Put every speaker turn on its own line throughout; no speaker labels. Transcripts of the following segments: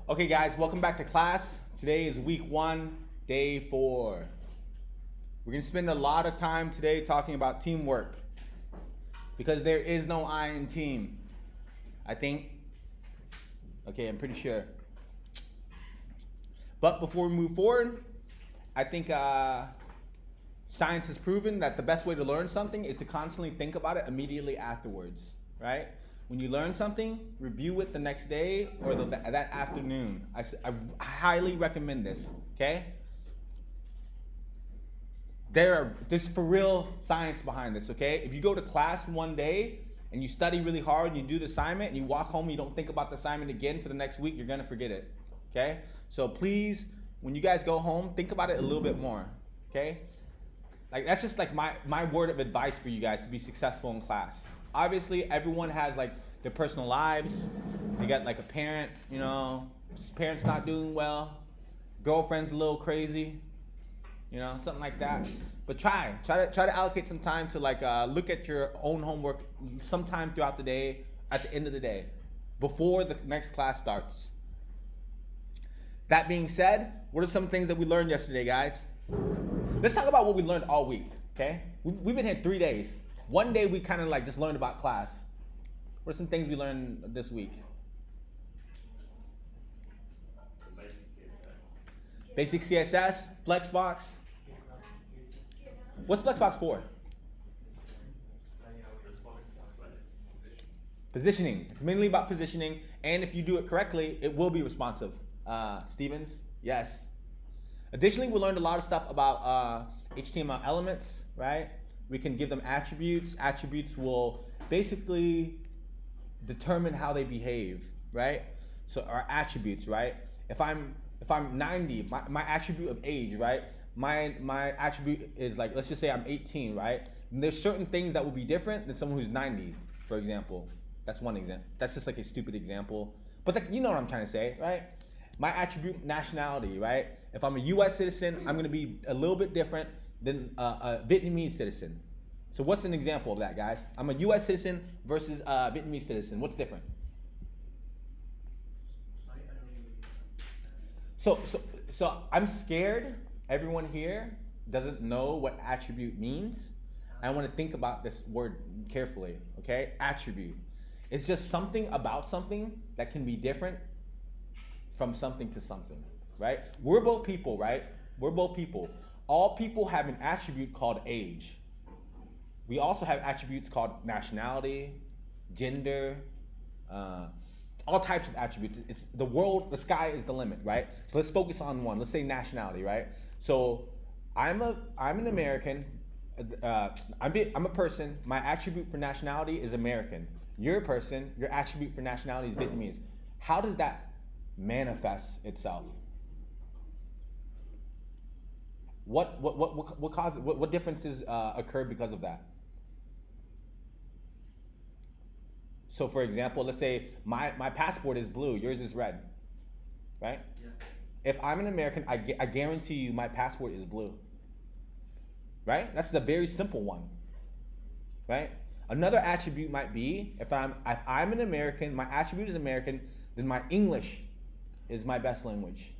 Okay guys, welcome back to class. Today is week 1, day 4. We're gonna spend a lot of time today talking about teamwork because there is no I in team. I think, okay, I'm pretty sure. But before we move forward, I think science has proven that the best way to learn something is to constantly think about it immediately afterwards, right? When you learn something, review it the next day or that afternoon. I highly recommend this, okay? There's for real science behind this, okay? If you go to class one day and you study really hard and you do the assignment and you walk home and you don't think about the assignment again for the next week, you're gonna forget it, okay? So please, when you guys go home, think about it a little bit more, okay? Like that's just like my word of advice for you guys to be successful in class. Obviously, everyone has like their personal lives. They got like a parent, you know, parents not doing well, girlfriend's a little crazy, you know, something like that. But try to allocate some time to like look at your own homework sometime throughout the day, at the end of the day, before the next class starts. That being said, what are some things that we learned yesterday, guys? Let's talk about what we learned all week, okay? We've been here 3 days. One day we kind of like just learned about class. What are some things we learned this week? Basic CSS, Flexbox. What's Flexbox for? Positioning. It's mainly about positioning, and if you do it correctly, it will be responsive. Stevens? Yes. Additionally, we learned a lot of stuff about HTML elements, right? We can give them attributes. Attributes will basically determine how they behave, right? So our attributes, right? If I'm 90, my attribute of age, right? My attribute is like, let's just say I'm 18, right? And there's certain things that will be different than someone who's 90, for example. That's one example. That's just like a stupid example. But like, you know what I'm trying to say, right? My attribute, nationality, right? If I'm a US citizen, I'm gonna be a little bit different than a Vietnamese citizen. So what's an example of that, guys? I'm a US citizen versus a Vietnamese citizen. What's different? So I'm scared everyone here doesn't know what attribute means. I want to think about this word carefully, okay? Attribute. It's just something about something that can be different from something to something, right? We're both people, right? We're both people. All people have an attribute called age. We also have attributes called nationality, gender, all types of attributes. It's the world, the sky is the limit, right? So let's focus on one. Let's say nationality, right? So I'm an American. I'm a person. My attribute for nationality is American. You're a person. Your attribute for nationality is Vietnamese. How does that manifest itself? What causes what differences occur because of that? So for example, let's say my passport is blue, yours is red, right? Yeah. If I'm an American, I guarantee you my passport is blue, right? That's a very simple one, right? Another attribute might be if I'm an American, my attribute is American, then my English is my best language.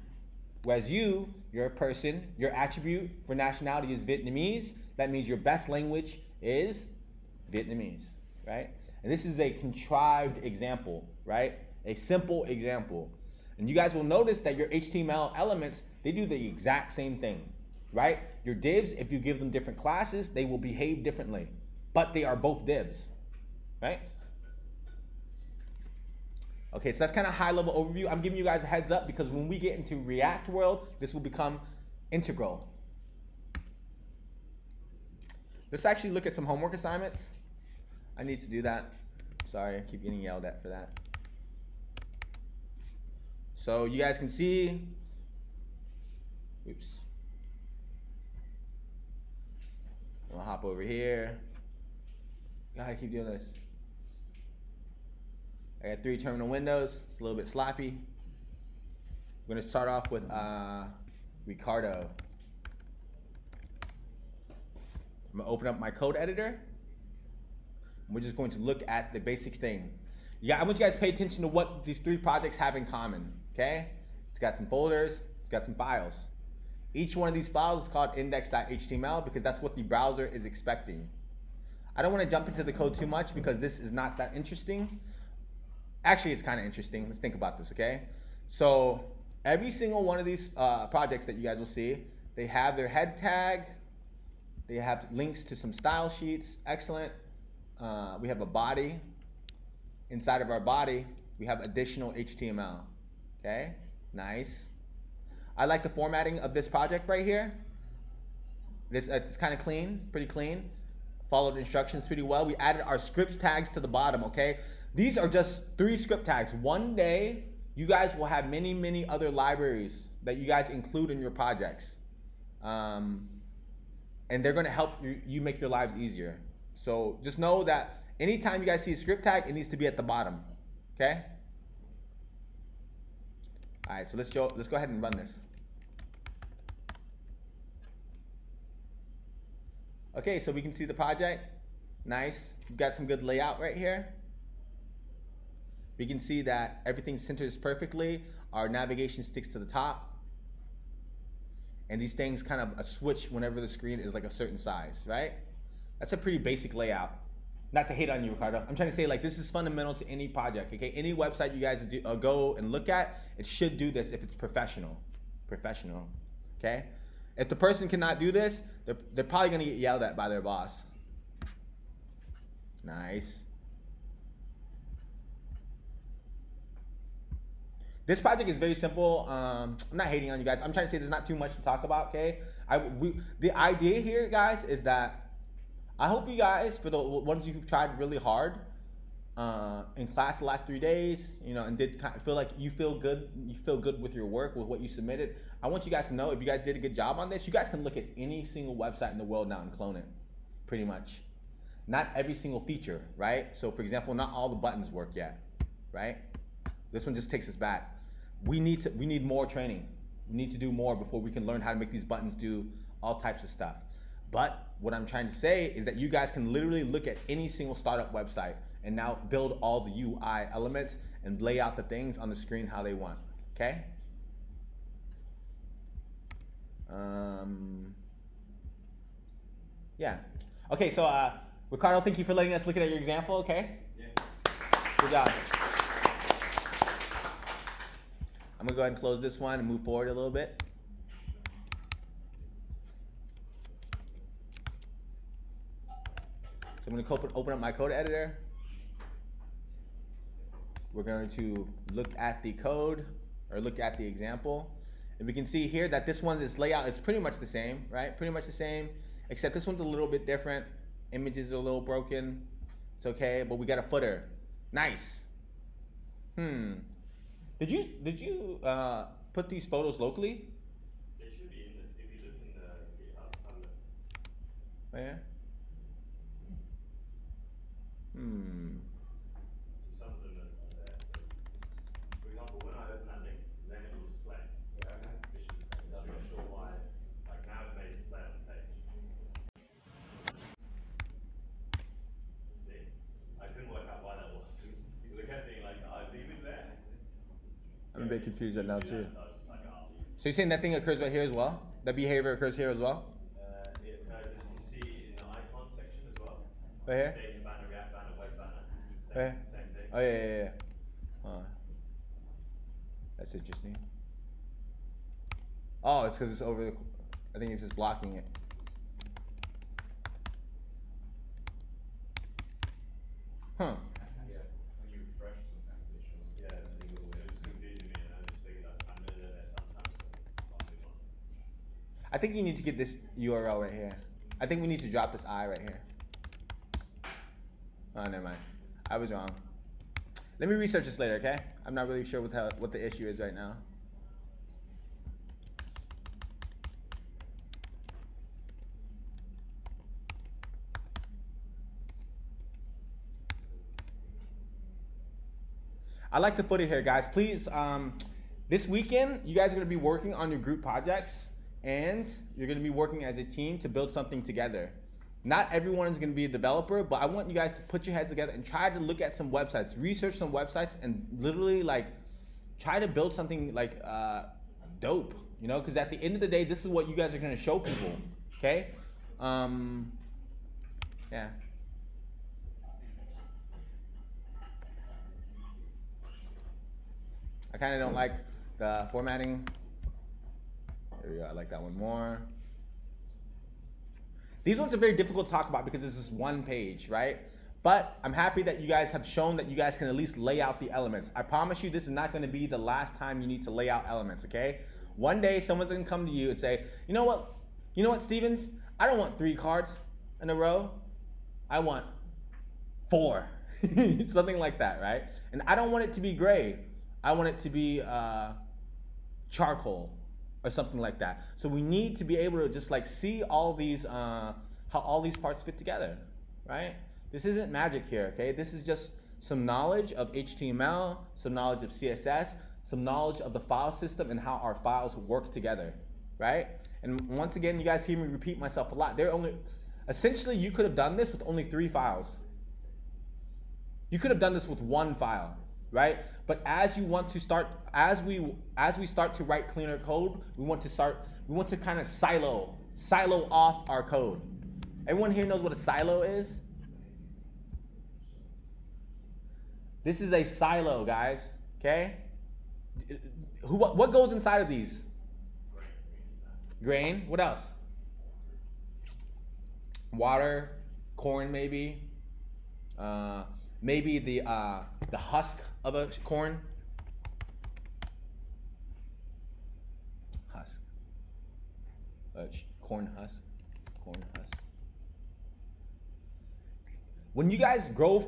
Whereas you're a person, your attribute for nationality is Vietnamese, that means your best language is Vietnamese, right? And this is a contrived example, right? A simple example. And you guys will notice that your HTML elements, they do the exact same thing, right? Your divs, if you give them different classes, they will behave differently, but they are both divs, right? Okay, so that's kind of high level overview. I'm giving you guys a heads up because when we get into React world, this will become integral. Let's actually look at some homework assignments. I need to do that. Sorry, I keep getting yelled at for that. So you guys can see, oops. I'll hop over here. God, I keep doing this. I got 3 terminal windows. It's a little bit sloppy. We're gonna start off with Ricardo. I'm gonna open up my code editor. We're just going to look at the basic thing. Yeah, I want you guys to pay attention to what these 3 projects have in common. okay? It's got some folders, it's got some files. Each one of these files is called index.html because that's what the browser is expecting. I don't want to jump into the code too much because this is not that interesting. Actually, it's kind of interesting. Let's think about this, okay? So every single one of these projects that you guys will see, they have their head tag, they have links to some style sheets, excellent. We have a body. Inside of our body, we have additional HTML, okay? Nice. I like the formatting of this project right here. It's kind of clean, pretty clean. Followed instructions pretty well. We added our scripts tags to the bottom, okay? These are just 3 script tags. One day, you guys will have many, many other libraries that you guys include in your projects. And they're gonna help you make your lives easier. So just know that anytime you guys see a script tag, it needs to be at the bottom, okay? All right, so let's go ahead and run this. Okay, so we can see the project. Nice. We've got some good layout right here. We can see that everything centers perfectly. Our navigation sticks to the top. And these things kind of switch whenever the screen is like a certain size, right? That's a pretty basic layout. Not to hate on you, Ricardo. I'm trying to say, like, this is fundamental to any project, okay? Any website you guys go and look at, it should do this if it's professional. Professional, okay? If the person cannot do this, they're probably gonna get yelled at by their boss. Nice. This project is very simple. I'm not hating on you guys. I'm trying to say there's not too much to talk about, okay? The idea here, guys, is that I hope you guys, for the ones who've tried really hard in class the last 3 days, you know, and did kind of feel like you feel good with your work, with what you submitted. I want you guys to know if you guys did a good job on this, you guys can look at any single website in the world now and clone it, pretty much. Not every single feature, right? So for example, not all the buttons work yet, right? This one just takes us back. We need more training. We need to do more before we can learn how to make these buttons do all types of stuff. But what I'm trying to say is that you guys can literally look at any single startup website and now build all the UI elements and lay out the things on the screen how they want, okay? Yeah. Okay, so Ricardo, thank you for letting us look at your example, okay? Yeah. Good job. I'm gonna go ahead and close this one and move forward a little bit. So I'm going to open up my code editor. We're going to look at the code, or look at the example. And we can see here that this one's layout is pretty much the same, right? Pretty much the same, except this one's a little bit different. Images are a little broken. It's okay, but we got a footer. Nice. Did you put these photos locally?
They should be in if you look in the GitHub.
Oh yeah?
So some of them are there. For example, when I open that link, then it will display. I'm not sure why. Like now it may display on the page. See? I couldn't work out why that was. Because I kept being like, oh, is the image there?
I'm a bit confused right now too.
So I was just like, oh.
So you're saying that thing occurs right here as well? That behavior occurs here as well?
It occurs, as you can see, in the icon section as well.
Right here?
Data banner, React banner, web banner.
Right.
Same thing.
Oh yeah. That's interesting. Oh, it's because it's over the, I think it's just blocking it. Huh.
Yeah, when you refresh sometimes they show.
Yeah, it was confusing me, and I just figured I'm gonna do that sometimes. So I'll move on.
I think you need to get this URL right here. I think we need to drop this I right here. Oh, never mind. I was wrong. Let me research this later, okay? I'm not really sure what the issue is right now. I like the footer here, guys. Please, this weekend, you guys are gonna be working on your group projects and you're gonna be working as a team to build something together. Not everyone is gonna be a developer, but I want you guys to put your heads together and try to look at some websites, research some websites, and literally like try to build something like dope, you know, because at the end of the day, this is what you guys are gonna show people, okay? Yeah. I kind of don't like the formatting. There we go, I like that one more. These ones are very difficult to talk about because this is one page, right? But I'm happy that you guys have shown that you guys can at least lay out the elements. I promise you this is not gonna be the last time you need to lay out elements, okay? One day someone's gonna come to you and say, you know what, Stevens? I don't want 3 cards in a row. I want 4. Something like that, right? And I don't want it to be gray. I want it to be charcoal or something like that. So we need to be able to just like see all these, how all these parts fit together, right? This isn't magic here, okay? This is just some knowledge of HTML, some knowledge of CSS, some knowledge of the file system and how our files work together, right? And once again, you guys hear me repeat myself a lot. Essentially, you could have done this with only 3 files. You could have done this with 1 file, right? But as we start to write cleaner code, we want to kind of silo off our code. Everyone here knows what a silo is? This is a silo, guys, okay? What goes inside of these? Grain, what else? Water, corn maybe. Maybe the husk of a corn. Husk. Corn husk. Corn husk. When you guys grow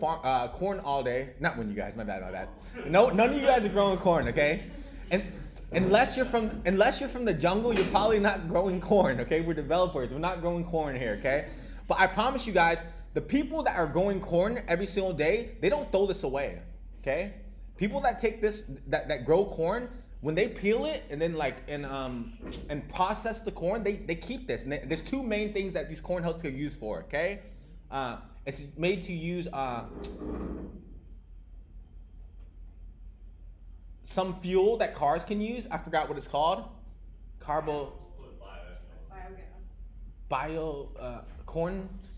corn all day, not when you guys, my bad. No, none of you guys are growing corn, okay? And unless you're from the jungle, you're probably not growing corn, okay? We're developers, we're not growing corn here, okay? But I promise you guys, the people that are growing corn every single day, they don't throw this away, okay? People that take this, that grow corn, when they peel it and then and process the corn, they keep this. And there's 2 main things that these corn husks are used for, okay? It's made to use some fuel that cars can use. I forgot what it's called.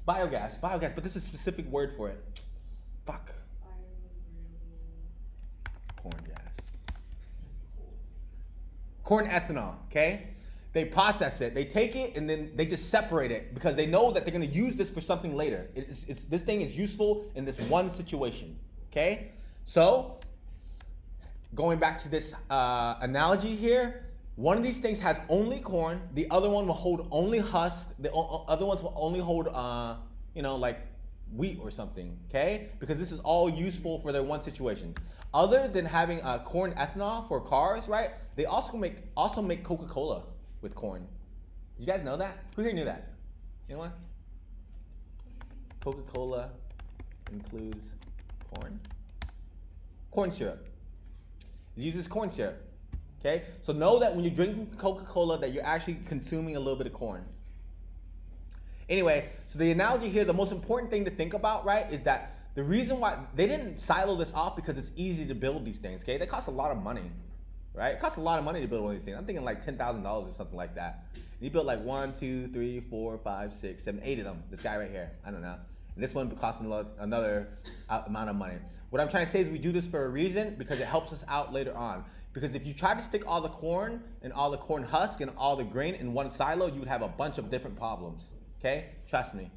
Biogas, but there's a specific word for it. Fuck. Corn gas. Corn ethanol, okay? They process it, they take it, and then they just separate it because they know that they're gonna use this for something later. This thing is useful in this one situation, okay? So, going back to this analogy here, one of these things has only corn, the other one will hold only husk, the other ones will only hold, like wheat or something, okay? Because this is all useful for their one situation. Other than having corn ethanol for cars, right? They also make Coca-Cola with corn. Did you guys know that? Who here knew that? Anyone? Coca-Cola includes corn. Corn syrup. It uses corn syrup. Okay? So know that when you're drinking Coca-Cola that you're actually consuming a little bit of corn. Anyway, so the analogy here, the most important thing to think about, right, is that the reason why they didn't silo this off because it's easy to build these things, okay? They cost a lot of money, right? It costs a lot of money to build one of these things. I'm thinking like $10,000 or something like that. And he built like 1, 2, 3, 4, 5, 6, 7, 8 of them. This guy right here, I don't know. And this one costs another amount of money. What I'm trying to say is we do this for a reason because it helps us out later on. Because if you try to stick all the corn and all the corn husk and all the grain in one silo, you would have a bunch of different problems, okay? Trust me.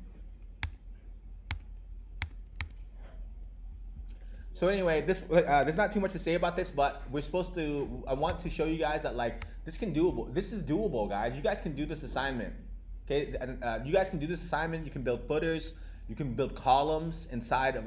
So anyway, there's not too much to say about this, but I want to show you guys that like, this is doable, guys. You guys can do this assignment, okay? You guys can do this assignment. You can build footers. You can build columns inside of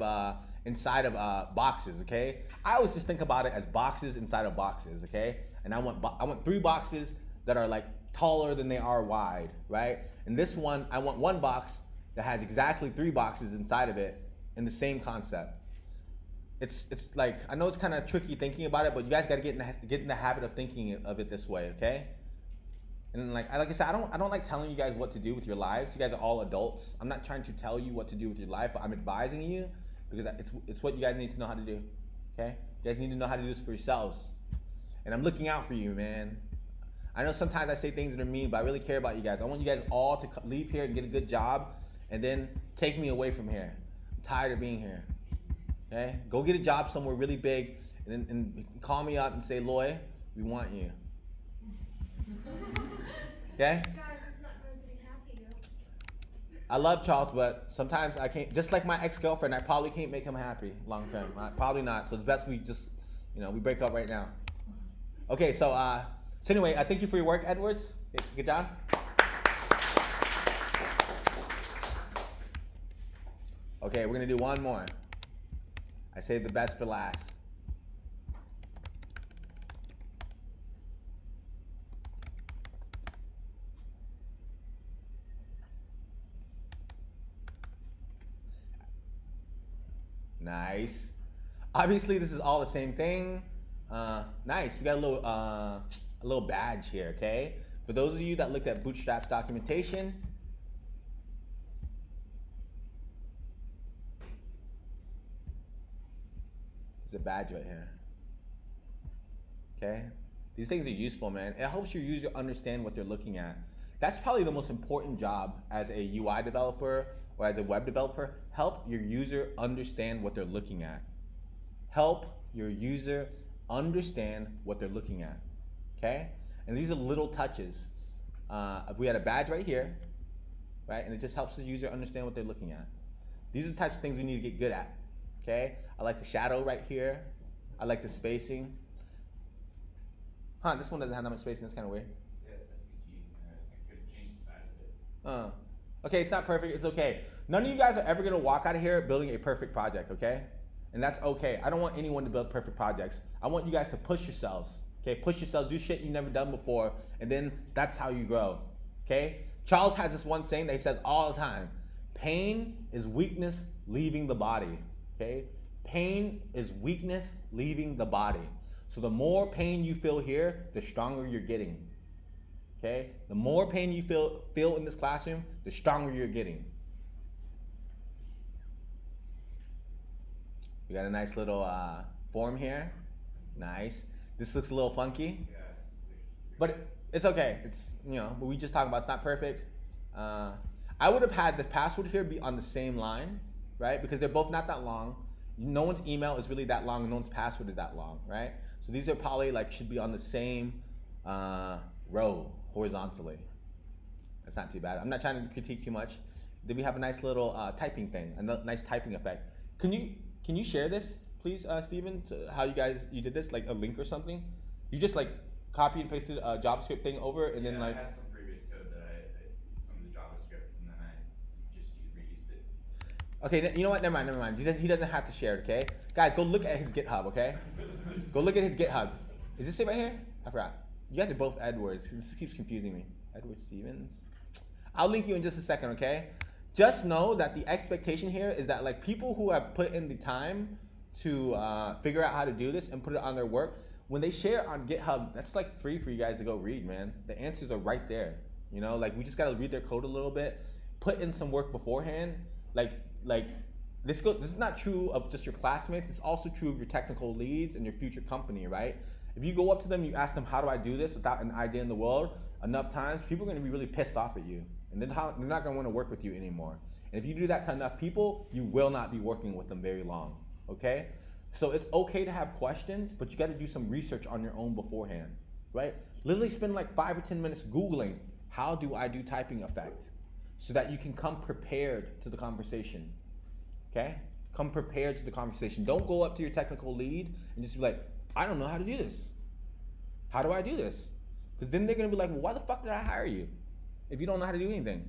boxes, okay? I always just think about it as boxes inside of boxes, okay? And I want 3 boxes that are like taller than they are wide, right? And this one, I want 1 box that has exactly 3 boxes inside of it in the same concept. It's like, I know it's kind of tricky thinking about it, but you guys got to get in the habit of thinking of it this way, okay? And like I said, I don't like telling you guys what to do with your lives. You guys are all adults. I'm not trying to tell you what to do with your life, but I'm advising you because it's what you guys need to know how to do, okay? You guys need to know how to do this for yourselves. And I'm looking out for you, man. I know sometimes I say things that are mean, but I really care about you guys. I want you guys all to leave here and get a good job, and then take me away from here. I'm tired of being here. Okay? Go get a job somewhere really big, and call me up and say, Loy, we want you. Okay?
Charles is not going to be happy, though.
I love Charles, but sometimes I can't. Just like my ex-girlfriend, I probably can't make him happy long term. Probably not. So it's best we just, we break up right now. Okay, so anyway, I thank you for your work, Edwards. Good job. Okay, we're gonna do one more. I saved the best for last. Nice. Obviously, this is all the same thing. Nice. We got a little badge here. Okay. For those of you that looked at Bootstrap's documentation, there's a badge right here. Okay. These things are useful, man. It helps your user understand what they're looking at. That's probably the most important job as a UI developer or as a web developer. Help your user understand what they're looking at. Help your user understand what they're looking at. Okay? And these are little touches. If we had a badge right here, right, and it just helps the user understand what they're looking at. These are the types of things we need to get good at. Okay? I like the shadow right here. I like the spacing. This one doesn't have that much spacing. That's kind of weird.
Yeah, it's SVG. I could change the size of it.
Okay, it's not perfect. It's okay. None of you guys are ever going to walk out of here building a perfect project, okay? And that's okay. I don't want anyone to build perfect projects. I want you guys to push yourselves, okay? Push yourselves, do shit you've never done before, and then that's how you grow, okay? Charles has this one saying that he says all the time. Pain is weakness leaving the body, okay? Pain is weakness leaving the body. So the more pain you feel here, the stronger you're getting. Okay? The more pain you feel in this classroom, the stronger you're getting. We got a nice little form here. Nice. This looks a little funky.
Yeah.
But it's okay. It's, but we just talked about it's not perfect. I would have had the password here be on the same line, right? Because they're both not that long. No one's email is really that long, and no one's password is that long, right? So these are probably should be on the same row horizontally. That's not too bad. I'm not trying to critique too much. Then we have a nice little typing thing, a nice typing effect. Can you share this, please, Steven? How you did this, like a link or something? You just copy and pasted a JavaScript thing over, and then
I had some previous code that some of the JavaScript, and then I just reused it.
Okay, you know what? Never mind. He doesn't have to share it, okay? Guys, go look at his GitHub, okay? Go look at his GitHub. Is this it right here? I forgot. You guys are both Edwards. This keeps confusing me. Edward Stevens. I'll link you in just a second, okay? Just know that the expectation here is that people who have put in the time to figure out how to do this and put it on their work, when they share on GitHub, that's free for you guys to go read, man. The answers are right there. We just gotta read their code a little bit, put in some work beforehand. This is not true of just your classmates. It's also true of your technical leads and your future company, right? If you go up to them, you ask them, how do I do this without an idea in the world, enough times, people are gonna be really pissed off at you. And they're not gonna wanna work with you anymore. And if you do that to enough people, you will not be working with them very long, okay? So it's okay to have questions, but you gotta do some research on your own beforehand, right? Literally spend 5 or 10 minutes Googling, how do I do typing effect? So that you can come prepared to the conversation, okay? Come prepared to the conversation. Don't go up to your technical lead and just be like, I don't know how to do this. How do I do this? Because then they're gonna be like, well, why the fuck did I hire you if you don't know how to do anything,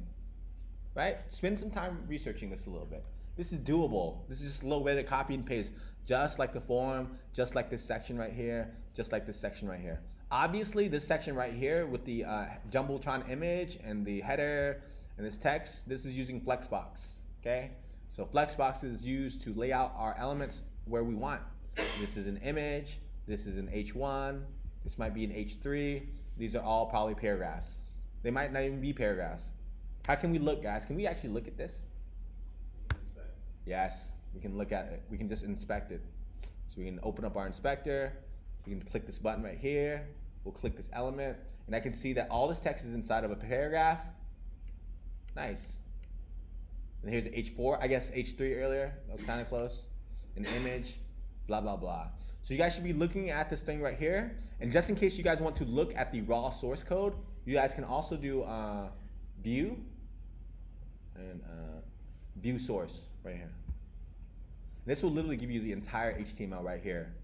right? Spend some time researching this a little bit. This is doable. This is just a little way to copy and paste, just like the form, just like this section right here, just like this section right here. Obviously, this section right here with the Jumbotron image and the header and this text, this is using Flexbox, okay? So Flexbox is used to lay out our elements where we want. This is an image, this is an H1, this might be an H3. These are all probably paragraphs. They might not even be paragraphs. How can we look, guys? Can we actually look at this? Yes, we can look at it. We can just inspect it. So we can open up our inspector. You can click this button right here. We'll click this element, and I can see that all this text is inside of a paragraph. Nice. And here's H4, I guess H3 earlier. That was kind of close. An image, blah, blah, blah. So you guys should be looking at this thing right here. And just in case you guys want to look at the raw source code, you guys can also do view and view source right here. This will literally give you the entire HTML right here,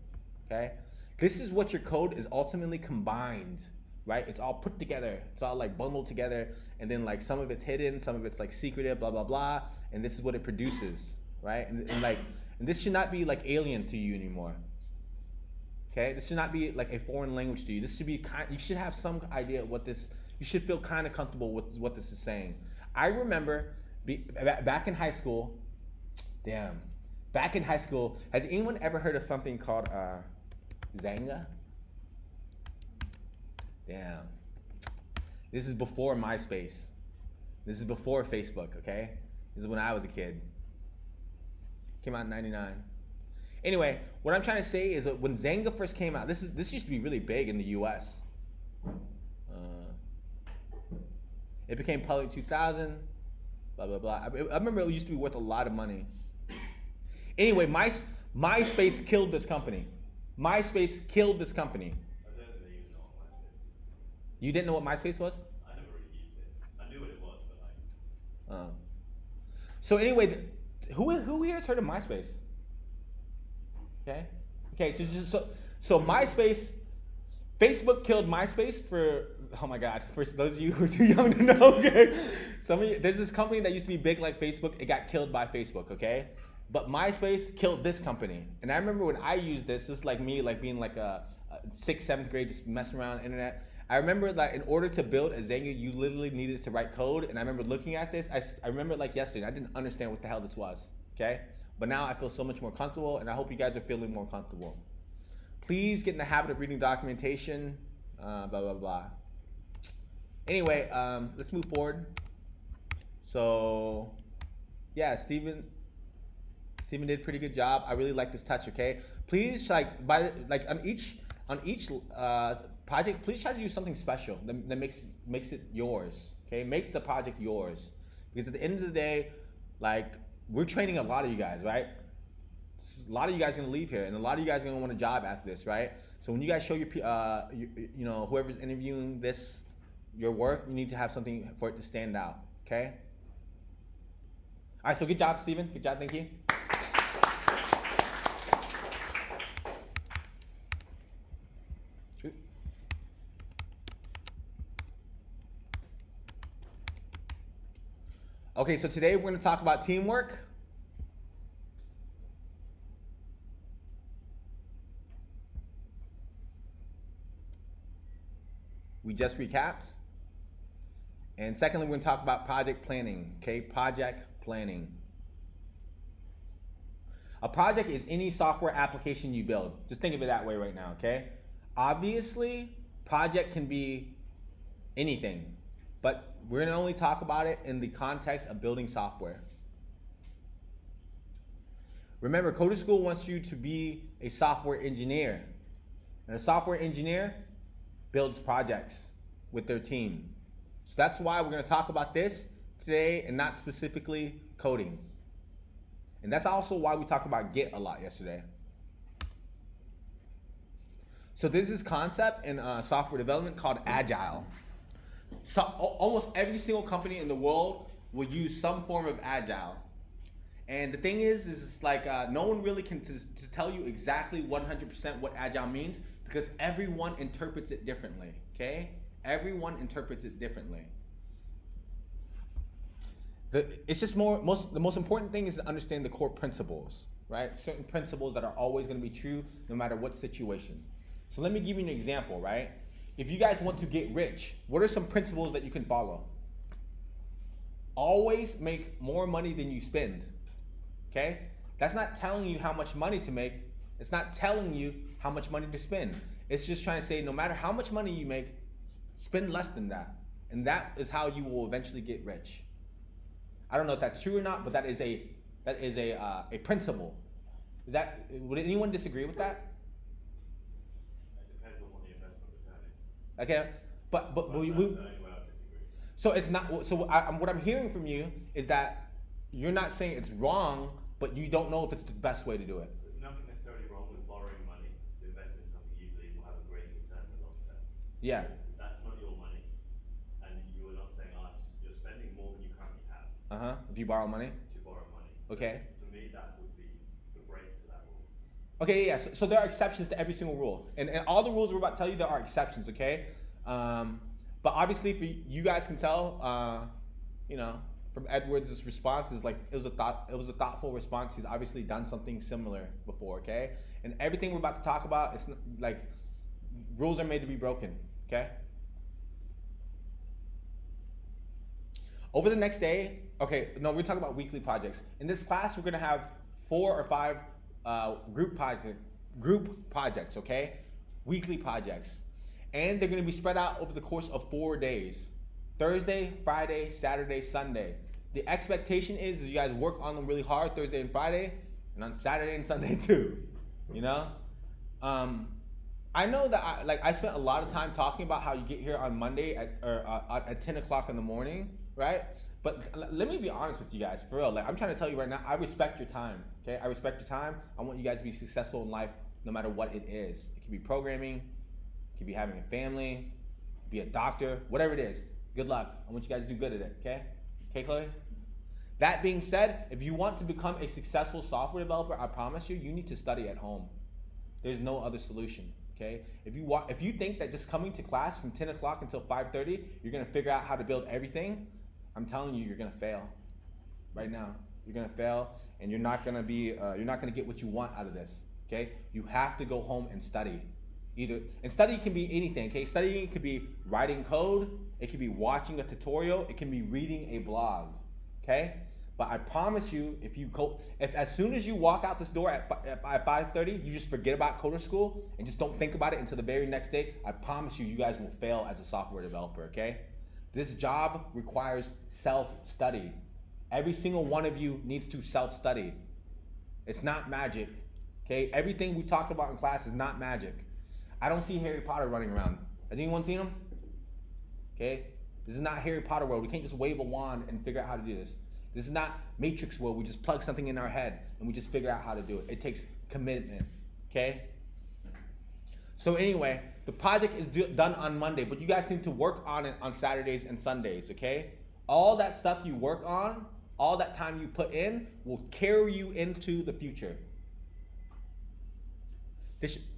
okay? This is what your code is ultimately combined, right? It's all put together. It's all like bundled together, and then like some of it's hidden, some of it's like secretive, blah, blah, blah, and this is what it produces, right? And this should not be like alien to you anymore, okay? This should not be like a foreign language to you. This should be you should have some idea of what this, you should feel kind of comfortable with what this is saying. I remember back in high school, back in high school, has anyone ever heard of something called Xanga? Damn. This is before MySpace. This is before Facebook, okay? This is when I was a kid. Came out in '99. Anyway, what I'm trying to say is that when Xanga first came out, this used to be really big in the US. It became public in 2000, blah, blah, blah. I remember it used to be worth a lot of money. Anyway, MySpace killed this company. MySpace killed this company.
I don't really even know what MySpace is.
You didn't know what MySpace was?
I never really used it. I knew what it was, but like.
So anyway, who here has heard of MySpace? Okay. Okay. So MySpace, Facebook killed MySpace for, oh my God, for those of you who are too young to know. Okay. There's this company that used to be big like Facebook. It got killed by Facebook. Okay. But MySpace killed this company. And I remember when I used this is like me, like being like a 6th, 7th grade, just messing around on the internet. I remember that in order to build a Xanga, you literally needed to write code. And I remember looking at this, I remember like yesterday, I didn't understand what the hell this was, okay? But now I feel so much more comfortable, and I hope you guys are feeling more comfortable. Please get in the habit of reading documentation, blah, blah, blah. Anyway, let's move forward. So, yeah, Steven did a pretty good job. I really like this touch, okay? Please, on each project, please try to do something special that makes it yours, okay? Make the project yours. Because at the end of the day, like, we're training a lot of you guys, right? A lot of you guys are gonna leave here, and a lot of you guys are gonna want a job after this, right? So when you guys show you know, whoever's interviewing your work, you need to have something for it to stand out, okay? All right, so good job, Steven. Good job, thank you. Okay, so today we're going to talk about teamwork. We just recapped. And secondly, we're going to talk about project planning, okay? Project planning. A project is any software application you build. Just think of it that way right now, okay? Obviously, project can be anything, but we're going to only talk about it in the context of building software. Remember, Coder School wants you to be a software engineer. And a software engineer builds projects with their team. So that's why we're going to talk about this today and not specifically coding. And that's also why we talked about Git a lot yesterday. So there's this concept in software development called Agile. So almost every single company in the world will use some form of Agile. And the thing is it's like no one really can to tell you exactly 100% what Agile means, because everyone interprets it differently, okay? Everyone interprets it differently. It's just the most important thing is to understand the core principles, right? Certain principles that are always going to be true no matter what situation. So let me give you an example, right? If you guys want to get rich, what are some principles that you can follow? Always make more money than you spend, okay? That's not telling you how much money to make. It's not telling you how much money to spend. It's just trying to say no matter how much money you make, spend less than that. And that is how you will eventually get rich. I don't know if that's true or not, but that is a principle. Would anyone disagree with that? Okay, but
Well,
we,
that's
we
the only way I disagree.
so it's not. So what I'm hearing from you is that you're not saying it's wrong, but you don't know if it's the best way to do it.
There's nothing necessarily wrong with borrowing money to invest in something you believe will have a great return in the long term.
Yeah.
That's not your money, and you are not saying, you're spending more than you currently have
If you borrow money.
to borrow money. So
Okay.
for me, that would be the break to that rule.
Okay, yeah. So there are exceptions to every single rule, and all the rules we're about to tell you, there are exceptions. Okay. But obviously, for you guys can tell, from Edwards' response is like it was a thoughtful response. He's obviously done something similar before. Okay. And everything we're about to talk about, it's like rules are made to be broken. Okay. Over the next day, we're talking about weekly projects. In this class, we're gonna have 4 or 5 group projects, okay? Weekly projects. And they're gonna be spread out over the course of 4 days. Thursday, Friday, Saturday, Sunday. The expectation is you guys work on them really hard Thursday and Friday, and on Saturday and Sunday too, you know? I know that I spent a lot of time talking about how you get here on Monday at 10 o'clock in the morning, right? But let me be honest with you guys, for real. Like I'm trying to tell you right now, I respect your time, okay? I respect your time. I want you guys to be successful in life no matter what it is. It could be programming, it could be having a family, be a doctor, whatever it is. Good luck. I want you guys to do good at it, okay? Okay, Chloe? That being said, if you want to become a successful software developer, I promise you, you need to study at home. There's no other solution. Okay, if you think that just coming to class from 10 o'clock until 5:30, you're gonna figure out how to build everything, I'm telling you, you're gonna fail. Right now, you're gonna fail, and you're not gonna get what you want out of this. Okay, you have to go home and study. And study can be anything. Okay, studying could be writing code, it could be watching a tutorial, it can be reading a blog. Okay. But I promise you, if as soon as you walk out this door at 5:30, you just forget about Coder School and just don't think about it until the very next day, I promise you, you guys will fail as a software developer, okay? This job requires self-study. Every single one of you needs to self-study. It's not magic, okay? Everything we talked about in class is not magic. I don't see Harry Potter running around. Has anyone seen him? Okay? This is not Harry Potter world. We can't just wave a wand and figure out how to do this. This is not Matrix world. We just plug something in our head and we just figure out how to do it. It takes commitment, okay? So anyway, the project is done on Monday, but you guys need to work on it on Saturdays and Sundays, okay? All that stuff you work on, all that time you put in will carry you into the future.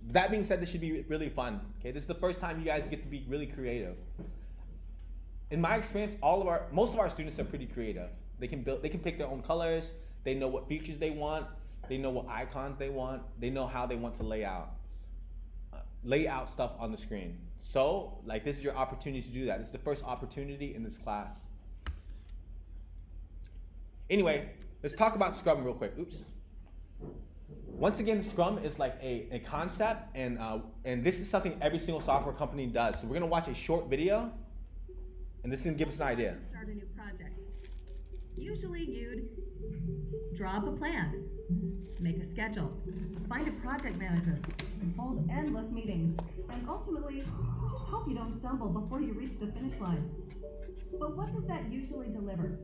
That being said, this should be really fun, okay? This is the first time you guys get to be really creative. In my experience, most of our students are pretty creative. They can pick their own colors, they know what features they want, they know what icons they want, they know how they want to lay out stuff on the screen. So, like, this is your opportunity to do that. This is the first opportunity in this class. Anyway, let's talk about Scrum real quick. Oops. Once again, Scrum is like a concept, and this is something every single software company does. So we're gonna watch a short video, and this is gonna give us an idea.
Start a new project. Usually you'd draw up a plan, make a schedule, find a project manager, hold endless meetings, and ultimately hope you don't stumble before you reach the finish line. But what does that usually deliver?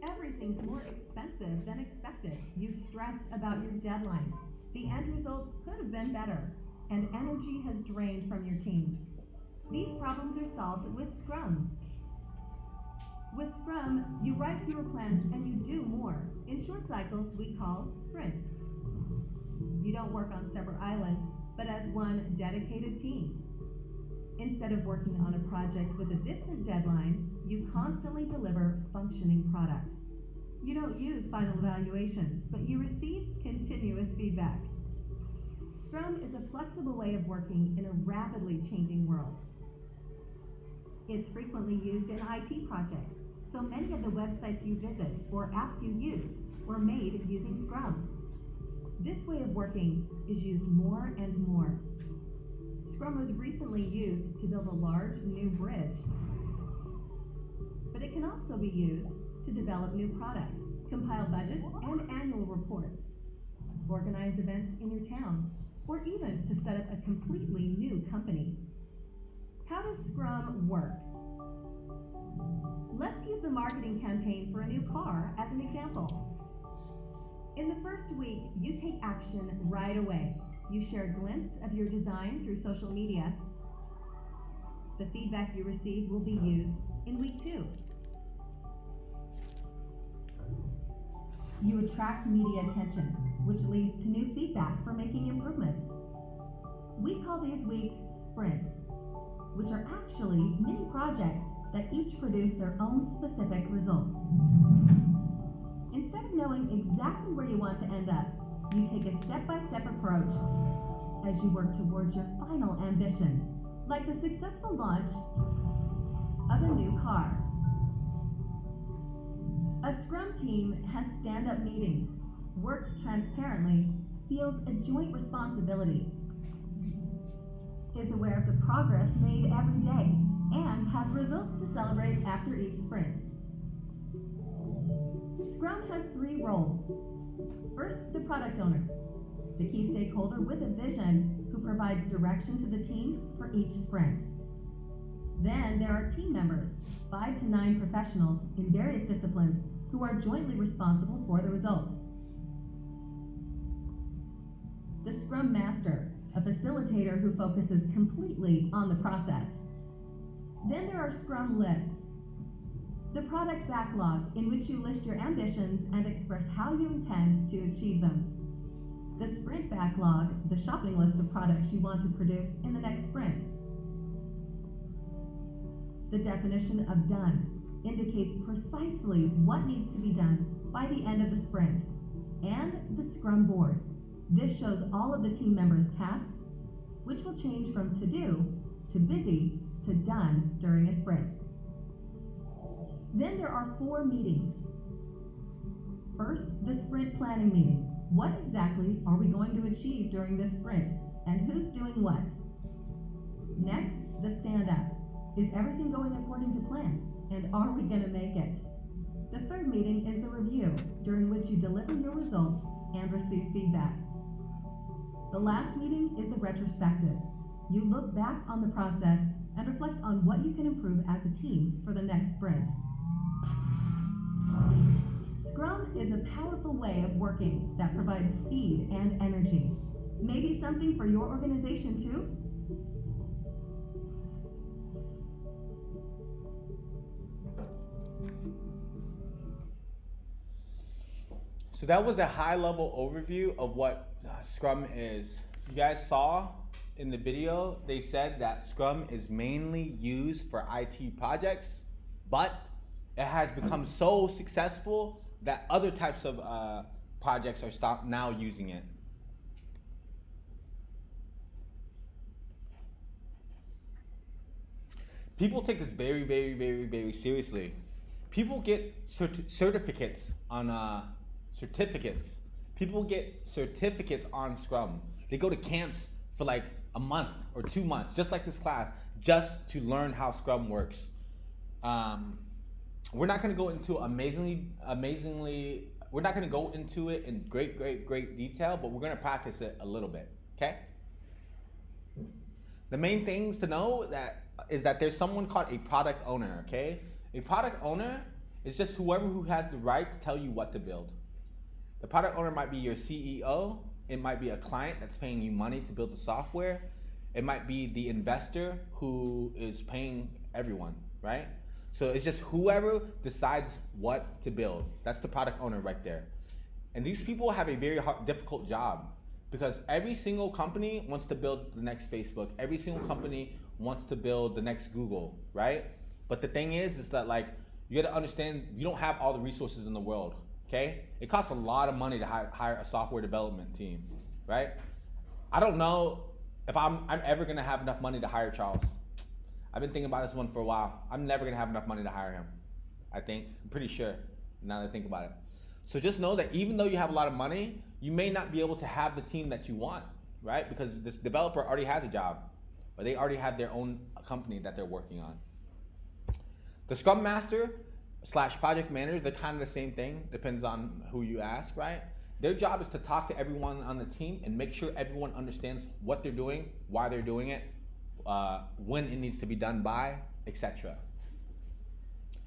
Everything's more expensive than expected. You stress about your deadline. The end result could have been better, and energy has drained from your team. These problems are solved with Scrum. With Scrum, you write fewer plans and you do more. In short cycles, we call sprints. You don't work on separate islands, but as one dedicated team. Instead of working on a project with a distant deadline, you constantly deliver functioning products. You don't use final evaluations, but you receive continuous feedback. Scrum is a flexible way of working in a rapidly changing world. It's frequently used in IT projects, so many of the websites you visit or apps you use were made using Scrum. This way of working is used more and more. Scrum was recently used to build a large new bridge, but it can also be used to develop new products, compile budgets and annual reports, organize events in your town, or even to set up a completely new company. How does Scrum work? Let's use the marketing campaign for a new car as an example. In the first week, you take action right away. You share a glimpse of your design through social media. The feedback you receive will be used in week 2. You attract media attention, which leads to new feedback for making improvements. We call these weeks sprints, which are actually mini projects that each produce their own specific results. Instead of knowing exactly where you want to end up, you take a step-by-step approach as you work towards your final ambition, like the successful launch of a new car. A Scrum team has stand-up meetings, works transparently, feels a joint responsibility, is aware of the progress made every day, and has results to celebrate after each sprint. Scrum has 3 roles. First, the product owner, the key stakeholder with a vision who provides direction to the team for each sprint. Then there are team members, 5 to 9 professionals in various disciplines who are jointly responsible for the results. The Scrum Master, a facilitator who focuses completely on the process. Then there are Scrum lists, the product backlog in which you list your ambitions and express how you intend to achieve them. The sprint backlog, the shopping list of products you want to produce in the next sprint. The definition of done indicates precisely what needs to be done by the end of the sprint. And the Scrum board. This shows all of the team members' tasks, which will change from to do, to busy, to done during a sprint. Then there are 4 meetings. First, the sprint planning meeting. What exactly are we going to achieve during this sprint, and who's doing what? Next, the stand-up. Is everything going according to plan, and are we going to make it? The third meeting is the review, during which you deliver your results and receive feedback. The last meeting is the retrospective. You look back on the process and reflect on what you can improve as a team for the next sprint. Scrum is a powerful way of working that provides speed and energy. Maybe something for your organization too?
So that was a high-level overview of what Scrum is. You guys saw in the video, they said that Scrum is mainly used for IT projects, but it has become so successful that other types of projects are now using it. People take this very, very, very, very seriously. People get certificates on certificates. People get certificates on Scrum. They go to camps for like a month or 2 months, just like this class, just to learn how Scrum works. We're not going to go into we're not going to go into it in great detail, but we're going to practice it a little bit, okay? The main things to know is that there's someone called a product owner, okay? A product owner is just whoever who has the right to tell you what to build. The product owner might be your CEO. It might be a client that's paying you money to build the software. It might be the investor who is paying everyone, right? So it's just whoever decides what to build. That's the product owner right there. And these people have a very difficult job because every single company wants to build the next Facebook. Every single company wants to build the next Google, right? But the thing is that like, you gotta understand, you don't have all the resources in the world, okay? It costs a lot of money to hire a software development team, right? I don't know if I'm ever gonna have enough money to hire Charles. I've been thinking about this one for a while. I'm never gonna have enough money to hire him, I think. I'm pretty sure, now that I think about it. So just know that even though you have a lot of money, you may not be able to have the team that you want, right? Because this developer already has a job, or they already have their own company that they're working on. The Scrum Master / project manager, they're kind of the same thing, depends on who you ask, right? Their job is to talk to everyone on the team and make sure everyone understands what they're doing, why they're doing it, when it needs to be done by, etc.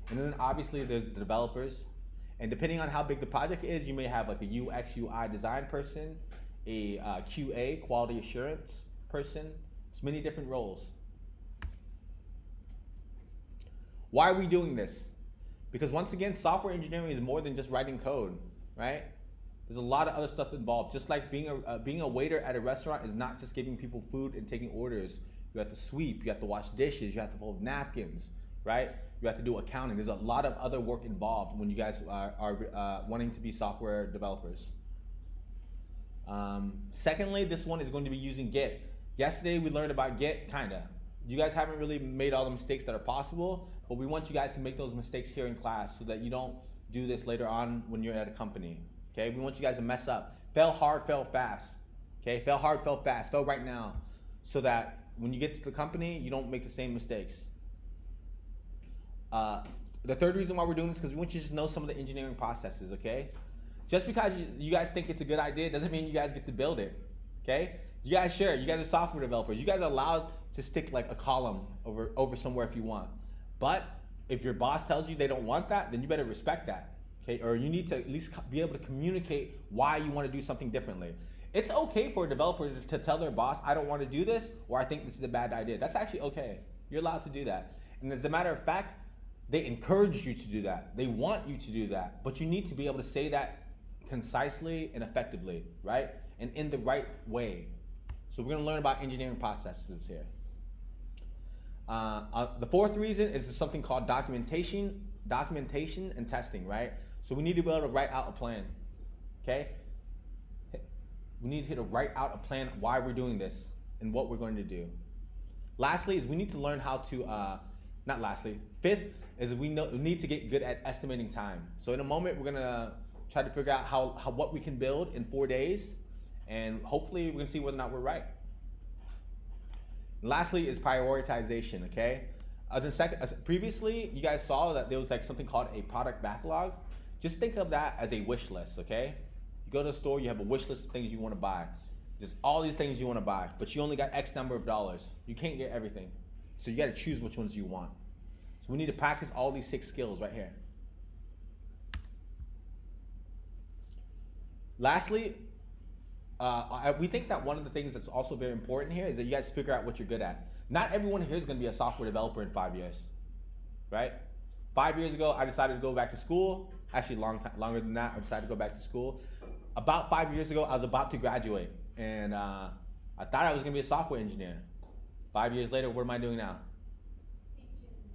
And then obviously there's the developers. And depending on how big the project is, you may have like a UX, UI design person, a QA, quality assurance person. It's many different roles. Why are we doing this? Because once again, software engineering is more than just writing code, right? There's a lot of other stuff involved. Just like being a waiter at a restaurant is not just giving people food and taking orders. You have to sweep, you have to wash dishes, you have to fold napkins, right? You have to do accounting. There's a lot of other work involved when you guys are wanting to be software developers. Secondly, this one is going to be using Git. Yesterday we learned about Git, kinda. You guys haven't really made all the mistakes that are possible, but we want you guys to make those mistakes here in class so that you don't do this later on when you're at a company. Okay, we want you guys to mess up. Fail hard, fail fast. Okay, fail hard, fail fast, fail right now, so that when you get to the company, you don't make the same mistakes. The third reason why we're doing this is because we want you to just know some of the engineering processes, okay? Just because you guys think it's a good idea doesn't mean you guys get to build it, okay? You guys share, you guys are software developers. You guys are allowed to stick like a column over somewhere if you want. But if your boss tells you they don't want that, then you better respect that. Okay, or you need to at least be able to communicate why you want to do something differently. It's okay for a developer to tell their boss, I don't want to do this, or I think this is a bad idea. That's actually okay. You're allowed to do that. And as a matter of fact, they encourage you to do that. They want you to do that. But you need to be able to say that concisely and effectively, right? And in the right way. So we're going to learn about engineering processes here. The fourth reason is something called documentation and testing, right? So we need to be able to write out a plan, okay? We need to write out a plan why we're doing this and what we're going to do. Lastly is we need to learn how to, fifth is we need to get good at estimating time. So in a moment, we're gonna try to figure out what we can build in 4 days, and hopefully we're gonna see whether or not we're right. And lastly is prioritization, okay? Previously, you guys saw that there was like something called a product backlog. Just think of that as a wish list, okay? You go to the store, you have a wish list of things you want to buy. Just all these things you want to buy, but you only got X number of dollars. You can't get everything. So you got to choose which ones you want. So we need to practice all these 6 skills right here. Lastly, we think that one of the things that's also very important here is that you guys figure out what you're good at. Not everyone here is going to be a software developer in 5 years, right? 5 years ago, I decided to go back to school. Actually, longer than that, I decided to go back to school. About 5 years ago, I was about to graduate, and I thought I was going to be a software engineer. 5 years later, what am I doing now?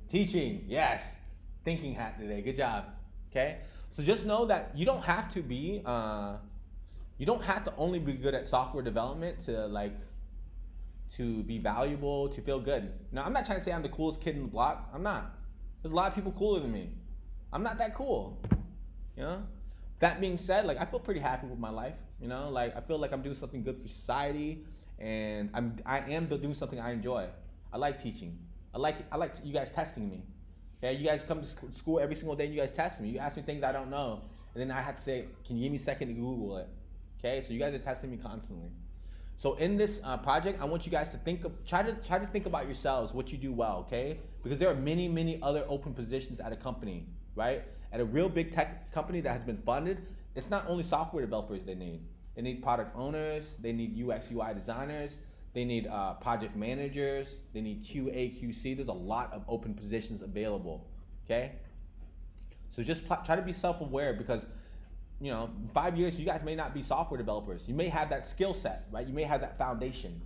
Teaching, yes. Thinking hat today, good job, okay? So just know that you don't have to be, you don't have to only be good at software development to be valuable, to feel good. Now, I'm not trying to say I'm the coolest kid in the block. I'm not. There's a lot of people cooler than me. I'm not that cool, you know? That being said, like, I feel pretty happy with my life, you know? Like, I feel like I'm doing something good for society, and I am doing something I enjoy. I like teaching. I like you guys testing me. Okay, you guys come to school every single day and you guys test me. You ask me things I don't know, and then I have to say, can you give me a second to Google it? Okay, so you guys are testing me constantly. So in this project, I want you guys to try to think about yourselves, what you do well, okay? Because there are many, many other open positions at a company, right? At a real big tech company that has been funded, it's not only software developers they need. They need product owners, they need UX, UI designers, they need project managers, they need QA, QC. There's a lot of open positions available, okay? So just try to be self-aware because, you know, in 5 years, you guys may not be software developers. You may have that skill set, right? You may have that foundation,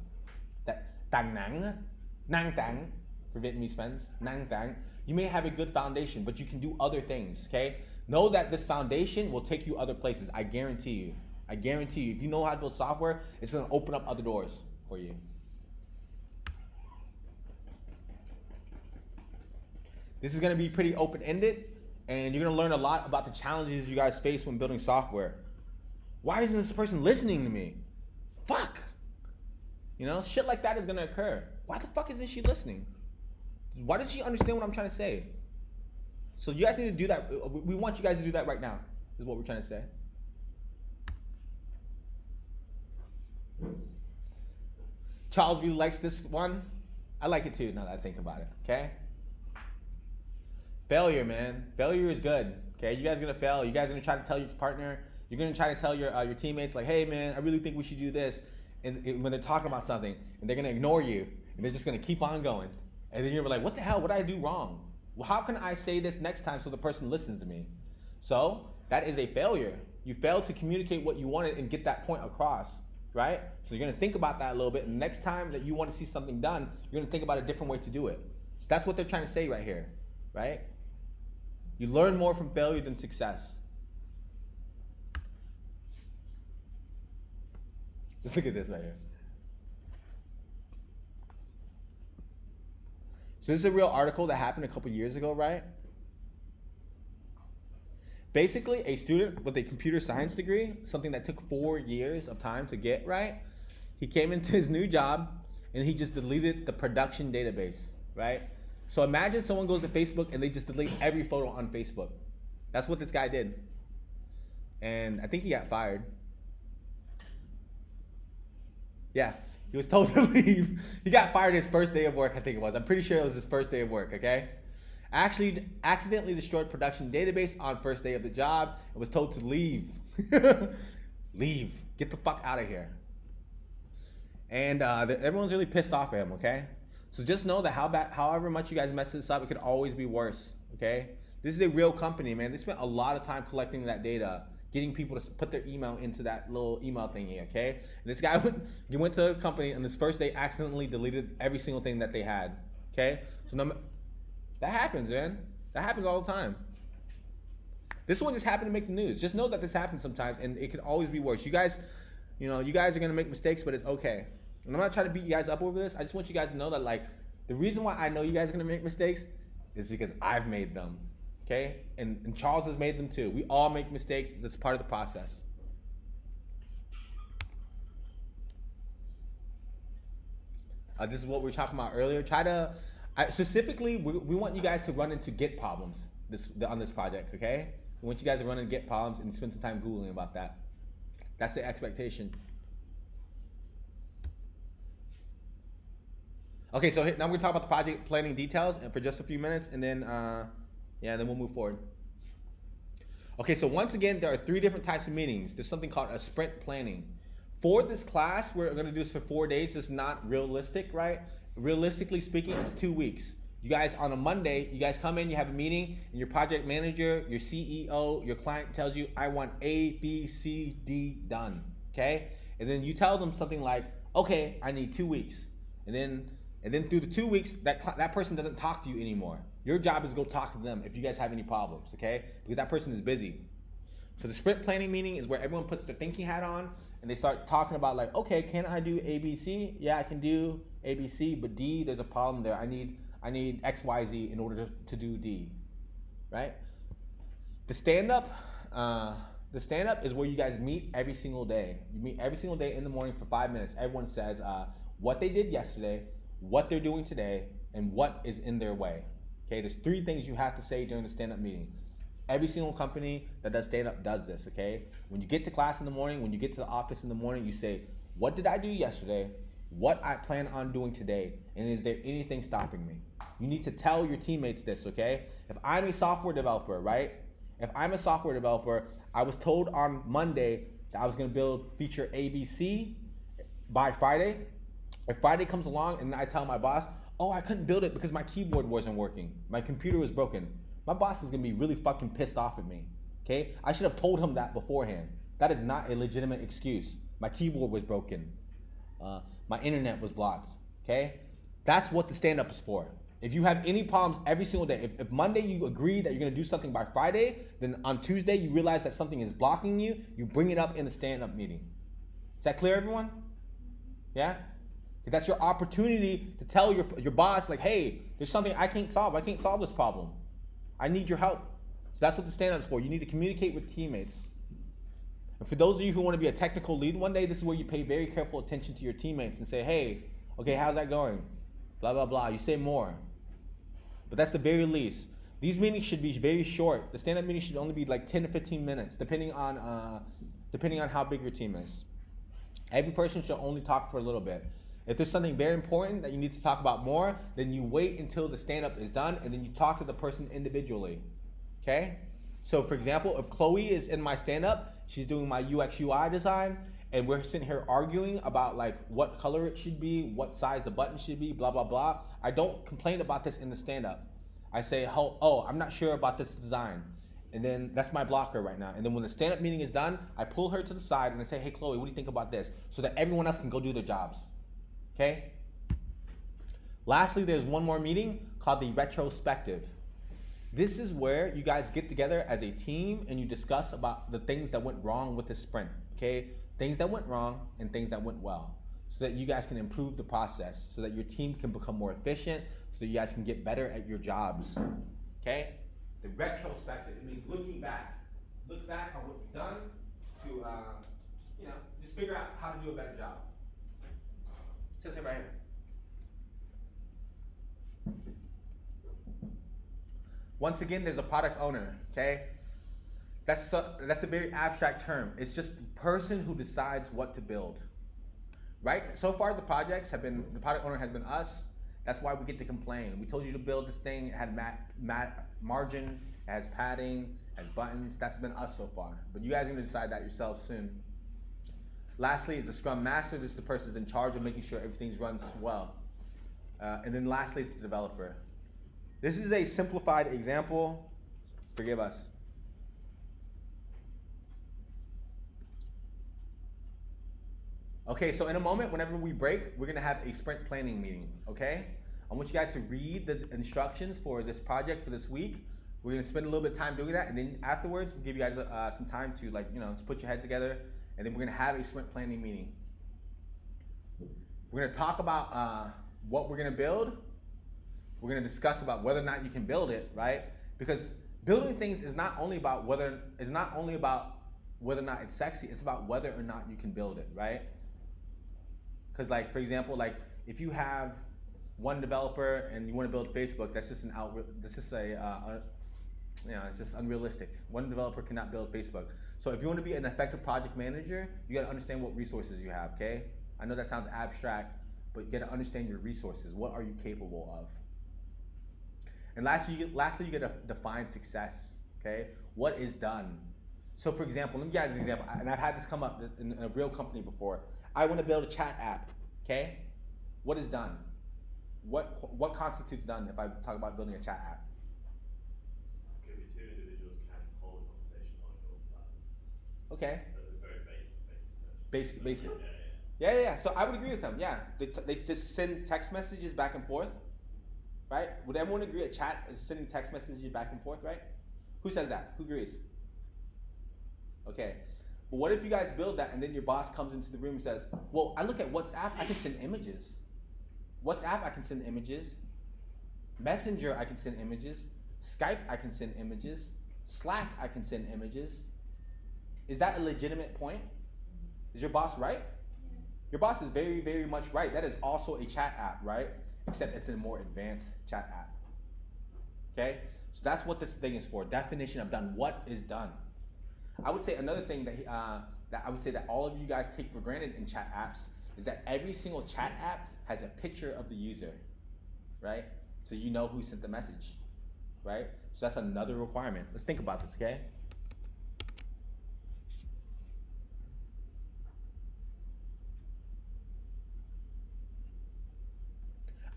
that tang nang tang, for Vietnamese friends, nang tang. You may have a good foundation, but you can do other things, okay? Know that this foundation will take you other places, I guarantee you. I guarantee you, if you know how to build software, it's gonna open up other doors for you. This is gonna be pretty open-ended, and you're gonna learn a lot about the challenges you guys face when building software. Why isn't this person listening to me? Fuck! You know, shit like that is gonna occur. Why the fuck isn't she listening? Why does she understand what I'm trying to say? So you guys need to do that. We want you guys to do that right now, is what we're trying to say. Charles really likes this one. I like it too now that I think about it, okay? Failure, man. Failure is good, okay? You guys are gonna fail. You guys are gonna try to tell your partner, you're gonna try to tell your teammates like, hey man, I really think we should do this. And when they're talking about something, and they're gonna ignore you, and they're just gonna keep on going. And then you're like, what the hell, what did I do wrong? Well, how can I say this next time so the person listens to me? So that is a failure. You failed to communicate what you wanted and get that point across, right? So you're gonna think about that a little bit, and next time that you wanna see something done, you're gonna think about a different way to do it. So that's what they're trying to say right here, right? You learn more from failure than success. Just look at this right here. So this is a real article that happened a couple years ago, right? Basically, a student with a computer science degree, something that took 4 years of time to get, right? He came into his new job and he just deleted the production database, right? So imagine someone goes to Facebook and they just delete every photo on Facebook. That's what this guy did. And I think he got fired. Yeah, he was told to leave. He got fired his first day of work, I think it was. I'm pretty sure it was his first day of work, okay? Actually, accidentally destroyed production database on first day of the job and was told to leave. Leave. Get the fuck out of here. And everyone's really pissed off at him, okay? So just know that however much you guys mess this up, it could always be worse, okay? This is a real company, man. They spent a lot of time collecting that data, getting people to put their email into that little email thingy, okay? And this guy went to a company and his first day accidentally deleted every single thing that they had, okay? So that happens, man. That happens all the time. This one just happened to make the news. Just know that this happens sometimes and it could always be worse. You guys are gonna make mistakes, but it's okay. And I'm not trying to beat you guys up over this. I just want you guys to know that, like, the reason why I know you guys are gonna make mistakes is because I've made them, okay? And Charles has made them too. We all make mistakes. That's part of the process. This is what we were talking about earlier. Specifically, we want you guys to run into Git problems on this project, okay? We want you guys to run into Git problems and spend some time Googling about that. That's the expectation. Okay, so now we're gonna talk about the project planning details and for just a few minutes, and then then we'll move forward. Okay, so once again, there are 3 different types of meetings. There's something called a sprint planning. For this class, we're gonna do this for 4 days. It's not realistic, right? Realistically speaking, it's 2 weeks. You guys, on a Monday, you guys come in, you have a meeting, and your project manager, your CEO, your client tells you, I want A, B, C, D done, okay? And then you tell them something like, okay, I need 2 weeks. And then through the 2 weeks, that person doesn't talk to you anymore. Your job is to go talk to them if you guys have any problems, okay? Because that person is busy. So the sprint planning meeting is where everyone puts their thinking hat on and they start talking about, like, okay, can I do A, B, C? Yeah, I can do A, B, C, but D, there's a problem there. I need X, Y, Z in order to do D, right? The stand-up is where you guys meet every single day. You meet every single day in the morning for 5 minutes. Everyone says what they did yesterday, what they're doing today, and what is in their way. Okay, there's 3 things you have to say during the stand-up meeting. Every single company that does stand-up does this, okay? When you get to class in the morning, when you get to the office in the morning, you say, what did I do yesterday? What I plan on doing today? And is there anything stopping me? You need to tell your teammates this, okay? If I'm a software developer, right? If I'm a software developer, I was told on Monday that I was gonna build feature ABC by Friday. If Friday comes along and I tell my boss, oh, I couldn't build it because my keyboard wasn't working, my computer was broken, my boss is gonna be really fucking pissed off at me, okay? I should have told him that beforehand. That is not a legitimate excuse. My keyboard was broken. My internet was blocked, okay? That's what the stand-up is for. If you have any problems every single day, if Monday you agree that you're gonna do something by Friday, then on Tuesday you realize that something is blocking you, you bring it up in the stand-up meeting. Is that clear, everyone? Yeah? That's your opportunity to tell your boss, like, hey, there's something I can't solve. I can't solve this problem. I need your help. So that's what the stand-up is for. You need to communicate with teammates. And for those of you who want to be a technical lead one day, this is where you pay very careful attention to your teammates and say, hey, okay, how's that going? Blah, blah, blah. You say more. But that's the very least. These meetings should be very short. The stand-up meeting should only be like 10 to 15 minutes, depending on how big your team is. Every person should only talk for a little bit. If there's something very important that you need to talk about more, then you wait until the stand-up is done and then you talk to the person individually, okay? So for example, if Chloe is in my stand-up, she's doing my UX UI design, and we're sitting here arguing about like what color it should be, what size the button should be, blah, blah, blah. I don't complain about this in the stand-up. I say, oh, I'm not sure about this design. And then that's my blocker right now. And then when the stand-up meeting is done, I pull her to the side and I say, hey, Chloe, what do you think about this? So that everyone else can go do their jobs, okay? Lastly, there's one more meeting called the retrospective. This is where you guys get together as a team and you discuss about the things that went wrong with the sprint, okay? Things that went wrong and things that went well, so that you guys can improve the process, so that your team can become more efficient, so you guys can get better at your jobs, okay? The retrospective, it means looking back. Look back on what you've done to, just figure out how to do a better job. It says it right here. Once again, there's a product owner, okay? That's a very abstract term. It's just the person who decides what to build, right? So far, the product owner has been us. That's why we get to complain. We told you to build this thing. It had margin, it has padding, it has buttons. That's been us so far. But you guys are gonna decide that yourselves soon. Lastly is the Scrum Master. This is the person who's in charge of making sure everything runs well. And then lastly is the developer. This is a simplified example. Forgive us. Okay, so in a moment, whenever we break, we're gonna have a sprint planning meeting, okay? I want you guys to read the instructions for this project for this week. We're gonna spend a little bit of time doing that, and then afterwards, we'll give you guys some time to just put your heads together, and then we're gonna have a sprint planning meeting. We're gonna talk about what we're gonna build. We're gonna discuss about whether or not you can build it, right? Because building things is not only about whether or not it's sexy, it's about whether or not you can build it, right? Because for example, if you have one developer and you want to build Facebook, that's just it's just unrealistic. One developer cannot build Facebook. So if you want to be an effective project manager, you got to understand what resources you have, okay? I know that sounds abstract, but you got to understand your resources. What are you capable of? And lastly, you got to define success, okay? What is done? So for example, let me give you guys an example, and I've had this come up in a real company before. I want to build a chat app, okay? What is done? What constitutes done if I talk about building a chat app?
Could be two individuals can hold a conversation on your platform.
Okay.
That's a very basic.
Yeah. So I would agree with them. Yeah, they just send text messages back and forth, right? Would everyone agree a chat is sending text messages back and forth, right? Who says that? Who agrees? Okay. But what if you guys build that and then your boss comes into the room and says, well, I look at WhatsApp, I can send images. WhatsApp, I can send images. Messenger, I can send images. Skype, I can send images. Slack, I can send images. Is that a legitimate point? Is your boss right? Your boss is very, very much right. That is also a chat app, right? Except it's a more advanced chat app. Okay? So that's what this thing is for. Definition of done. What is done? I would say another thing that all of you guys take for granted in chat apps is that every single chat app has a picture of the user, right? So you know who sent the message, right? So that's another requirement. Let's think about this, okay?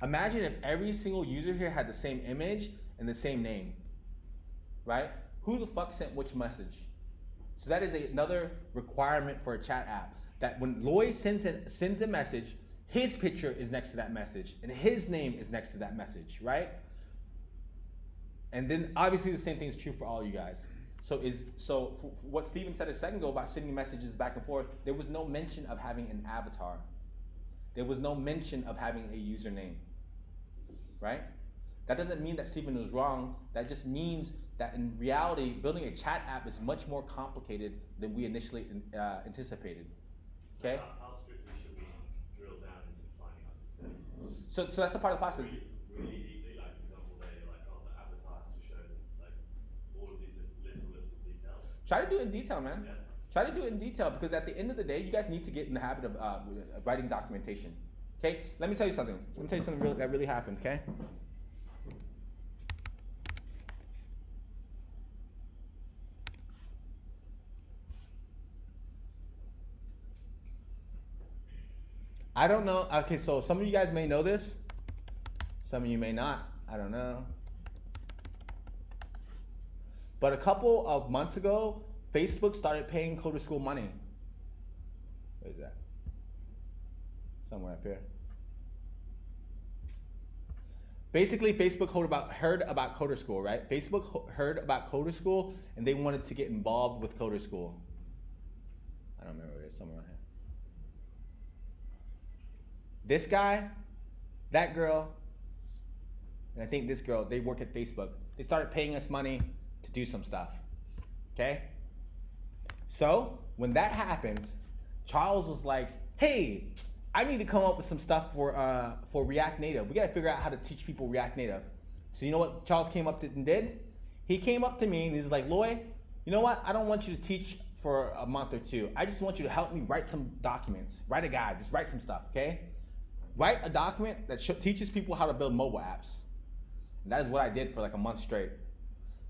Imagine if every single user here had the same image and the same name, right? Who the fuck sent which message? So that is another requirement for a chat app, that when Lloyd sends a message, his picture is next to that message and his name is next to that message, right? And then obviously the same thing is true for all you guys. So what Steven said a second ago about sending messages back and forth, there was no mention of having an avatar. There was no mention of having a username, right? That doesn't mean that Steven was wrong. That just means that in reality, building a chat app is much more complicated than we initially anticipated. Okay?
How strictly should we drill down into defining our success?
So that's a part of the process.
Really deeply, for example, the avatar has to show all of these little details.
Try to do it in detail, man.
Yeah.
Try to do it in detail, because at the end of the day, you guys need to get in the habit of writing documentation. Okay, let me tell you something. Let me tell you something that really happened, okay? I don't know. Okay, so some of you guys may know this. Some of you may not. I don't know. But a couple of months ago, Facebook started paying Coder School money. Where's that? Somewhere up here. Basically, Facebook heard about Coder School, right? Facebook heard about Coder School, and they wanted to get involved with Coder School. I don't remember where it is, somewhere around here. This guy, that girl, and I think this girl, they work at Facebook. They started paying us money to do some stuff, okay? So when that happened, Charles was like, hey, I need to come up with some stuff for React Native. We gotta figure out how to teach people React Native. So you know what Charles came up and did? He came up to me and he's like, Loy, you know what? I don't want you to teach for a month or two. I just want you to help me write some documents, write a guide, just write some stuff, okay? Write a document that teaches people how to build mobile apps. And that is what I did for like a month straight.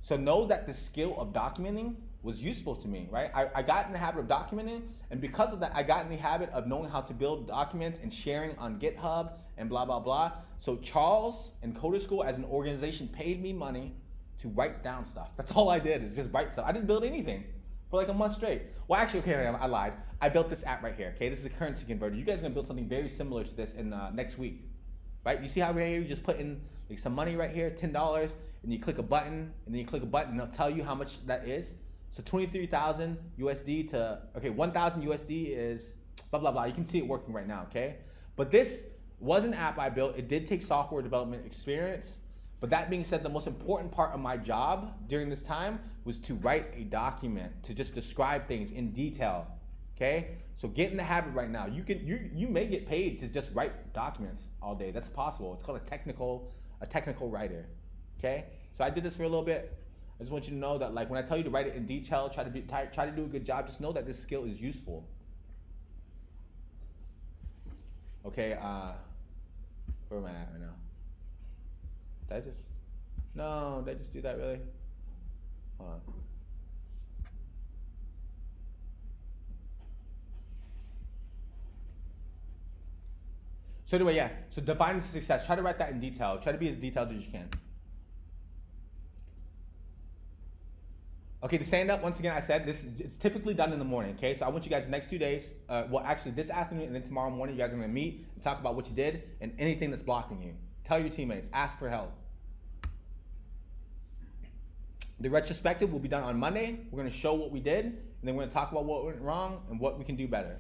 So know that the skill of documenting was useful to me, right? I got in the habit of documenting, and because of that, I got in the habit of knowing how to build documents and sharing on GitHub and blah, blah, blah. So Charles and Coder School as an organization paid me money to write down stuff. That's all I did, is just write stuff. I didn't build anything for like a month straight. Well, actually, okay, I lied. I built this app right here, okay? This is a currency converter. You guys are gonna build something very similar to this in next week, right? You see how right here, you just put in like some money right here, $10, and you click a button, and then you click a button, and it'll tell you how much that is. So 23,000 USD to, okay, 1,000 USD is blah, blah, blah. You can see it working right now, okay? But this was an app I built. It did take software development experience. But that being said, the most important part of my job during this time was to write a document, to just describe things in detail, okay? So get in the habit right now. You may get paid to just write documents all day. That's possible. It's called a technical writer, okay? So I did this for a little bit. I just want you to know that, like, when I tell you to write it in detail, try to do a good job, just know that this skill is useful. Okay, where am I at right now? Did I just do that really? Hold on. So anyway, yeah, so define success. Try to write that in detail. Try to be as detailed as you can. Okay, to stand up, once again, I said it's typically done in the morning, okay? So I want you guys the next 2 days, well, actually this afternoon and then tomorrow morning, you guys are gonna meet and talk about what you did and anything that's blocking you. Tell your teammates, ask for help. The retrospective will be done on Monday. We're gonna show what we did, and then we're gonna talk about what went wrong and what we can do better.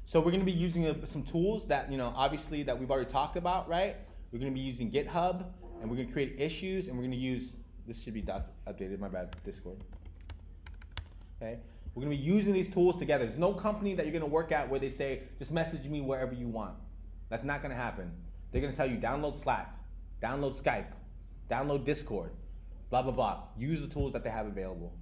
So we're gonna be using some tools that, obviously that we've already talked about, right? We're gonna be using GitHub, and we're gonna create issues, and we're gonna use, this should be updated, my bad, Discord. Okay, we're gonna be using these tools together. There's no company that you're gonna work at where they say, just message me wherever you want. That's not gonna happen. They're gonna tell you, download Slack, download Skype, download Discord, blah, blah, blah. Use the tools that they have available.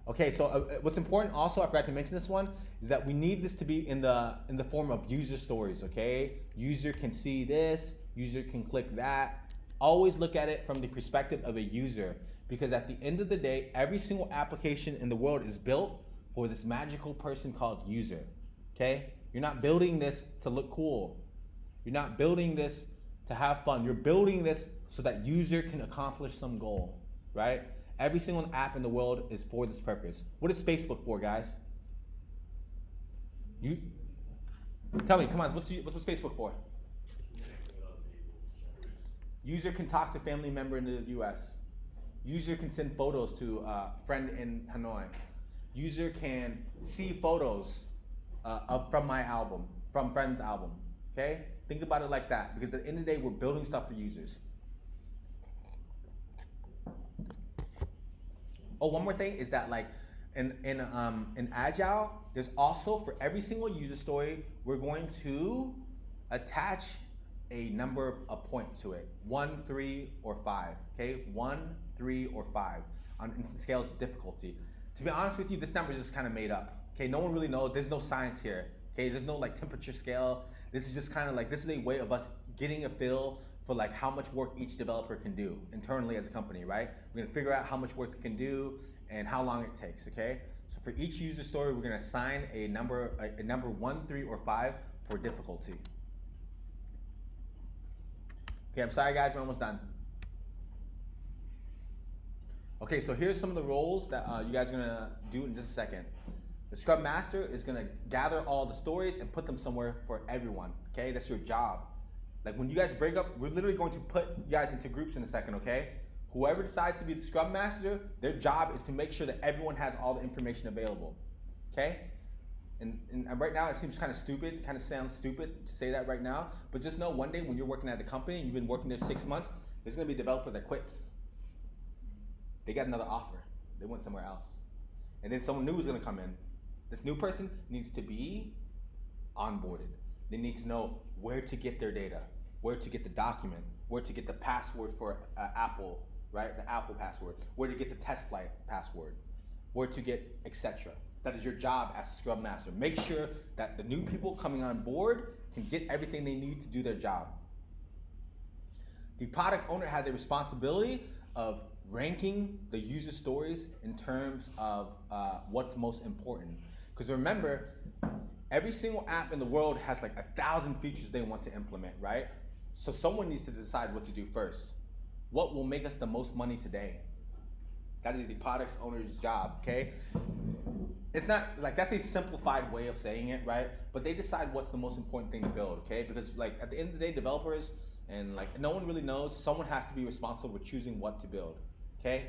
Okay, so what's important also, I forgot to mention this one, is that we need this to be in the form of user stories, okay? User can see this, user can click that. Always look at it from the perspective of a user, because at the end of the day, every single application in the world is built for this magical person called user, okay? You're not building this to look cool. You're not building this to have fun. You're building this so that user can accomplish some goal, right? Every single app in the world is for this purpose. What is Facebook for, guys? You tell me, come on, what's Facebook for? User can talk to family member in the US. User can send photos to a friend in Hanoi. User can see photos from my album, from friend's album, okay? Think about it like that, because at the end of the day, we're building stuff for users. Oh, one more thing is that, like, in Agile, there's also, for every single user story, we're going to attach a number of points to it. 1, 3, or 5, okay? 1, 3, or 5 on scales of difficulty. To be honest with you, this number is just kind of made up. Okay, no one really knows. There's no science here. Okay, there's no like temperature scale. This is just kind of like, this is a way of us getting a feel for like how much work each developer can do internally as a company, right? We're gonna figure out how much work they can do and how long it takes, okay? So for each user story, we're gonna assign a number 1, 3, or 5 for difficulty. Okay, I'm sorry guys, we're almost done. Okay, so here's some of the roles that you guys are gonna do in just a second. The Scrum Master is gonna gather all the stories and put them somewhere for everyone, okay? That's your job. Like when you guys break up, we're literally going to put you guys into groups in a second, okay? Whoever decides to be the Scrum Master, their job is to make sure that everyone has all the information available, okay? And right now it seems kind of stupid, kind of sounds stupid to say that right now, but just know one day when you're working at a company and you've been working there 6 months, there's gonna be a developer that quits. They got another offer. They went somewhere else. And then someone new is gonna come in. This new person needs to be onboarded. They need to know where to get their data, where to get the document, where to get the password for Apple, right? The Apple password, where to get the test flight password, where to get, etc. So that is your job as a Scrum Master. Make sure that the new people coming on board can get everything they need to do their job. The product owner has a responsibility of ranking the user stories in terms of what's most important. Because remember, every single app in the world has like 1,000 features they want to implement, right? So someone needs to decide what to do first. What will make us the most money today? That is the product owner's job, okay? It's not, like that's a simplified way of saying it, right? But they decide what's the most important thing to build, okay? Because like at the end of the day, developers and like no one really knows, someone has to be responsible for choosing what to build, okay?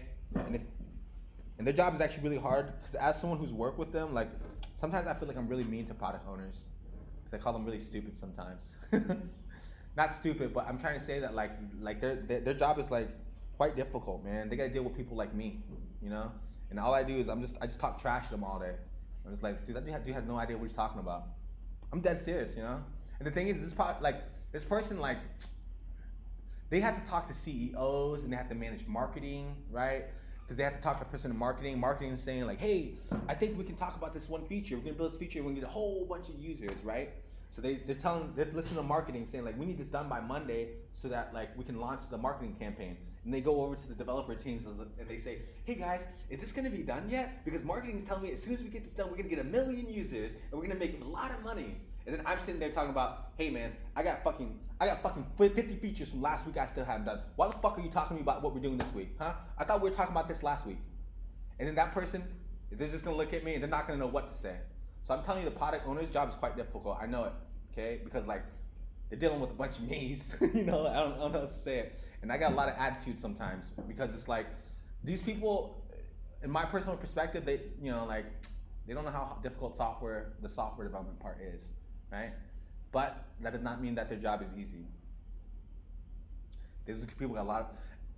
And their job is actually really hard because as someone who's worked with them, like sometimes I feel like I'm really mean to product owners because I call them really stupid sometimes. Not stupid, but I'm trying to say that like their job is like quite difficult, man. They gotta deal with people like me, you know? And all I do is I just talk trash to them all day. I'm just like, dude, that dude has no idea what he's talking about. I'm dead serious, you know? And the thing is, this person, like, they have to talk to CEOs and they have to manage marketing, right? Because they have to talk to the person in marketing. Marketing is saying like, hey, I think we can talk about this one feature. We're gonna build this feature. We're gonna get a whole bunch of users, right? So they're listening to marketing saying like, we need this done by Monday so that like we can launch the marketing campaign. And they go over to the developer teams and they say, hey guys, is this gonna be done yet? Because marketing is telling me as soon as we get this done, we're gonna get 1 million users and we're gonna make a lot of money. And then I'm sitting there talking about, hey man, I got fucking 50 features from last week I still haven't done. Why the fuck are you talking to me about what we're doing this week, huh? I thought we were talking about this last week. And then that person, they're just gonna look at me and they're not gonna know what to say. So I'm telling you, the product owner's job is quite difficult. I know it, okay? Because like, they're dealing with a bunch of me's, you know, I don't know how to say it. And I got a lot of attitude sometimes because it's like, these people, in my personal perspective, they, you know, like, they don't know how difficult the software development part is, right? But that does not mean that their job is easy. These people got a lot of,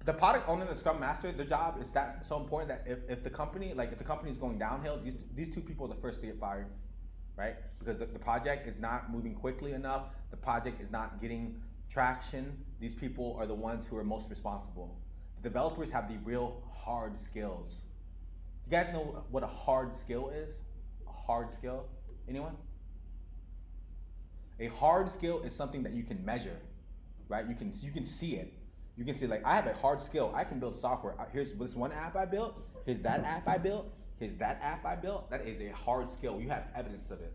the product owner and the Scrum Master, their job is that so important that if the company is going downhill, these two people are the first to get fired, right? Because the project is not moving quickly enough, the project is not getting traction. These people are the ones who are most responsible. The developers have the real hard skills. You guys know what a hard skill is? A hard skill? Anyone? A hard skill is something that you can measure, right? You can see it. You can say like, I have a hard skill. I can build software. Here's this one app I built. Here's that app I built. Here's that app I built. That is a hard skill. You have evidence of it.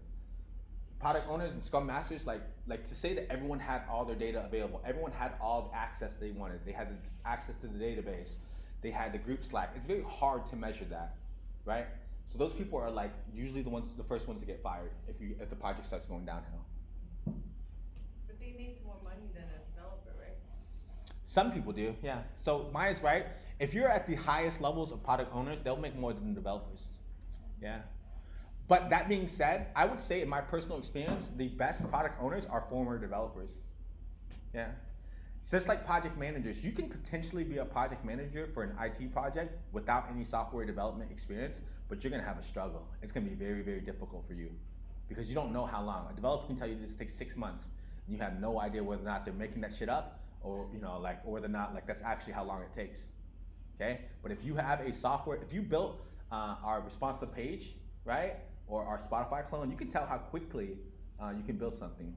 Product owners and Scrum Masters, like to say that everyone had all their data available. Everyone had all the access they wanted. They had the access to the database. They had the group Slack. It's very hard to measure that, right? So those people are like usually the first ones to get fired if the project starts going downhill.
But they make more money than a developer, right?
Some people do, yeah. So Maya's right. If you're at the highest levels of product owners, they'll make more than developers, yeah. But that being said, I would say in my personal experience, the best product owners are former developers, yeah. It's just like project managers. You can potentially be a project manager for an IT project without any software development experience, but you're gonna have a struggle. It's gonna be very, very difficult for you because you don't know how long. A developer can tell you this takes 6 months, and you have no idea whether or not they're making that shit up or, you know, like, or whether or not like that's actually how long it takes, okay? But if you have a software, if you built our responsive page, right? Or our Spotify clone, you can tell how quickly you can build something.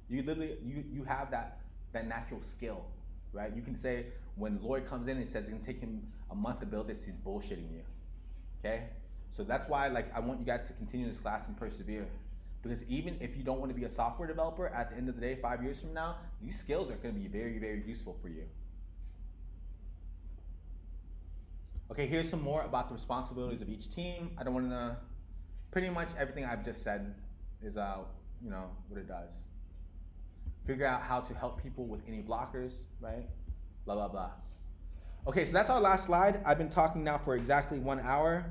You literally, you have that natural skill, right? You can say when Lloyd comes in and says it's gonna take him a month to build this, he's bullshitting you, okay? So that's why I want you guys to continue this class and persevere. Because even if you don't want to be a software developer, at the end of the day, 5 years from now, these skills are gonna be very, very useful for you. Okay, here's some more about the responsibilities of each team. I don't want to, pretty much everything I've just said is what it does. Figure out how to help people with any blockers, right? Blah, blah, blah. Okay, so that's our last slide. I've been talking now for exactly 1 hour.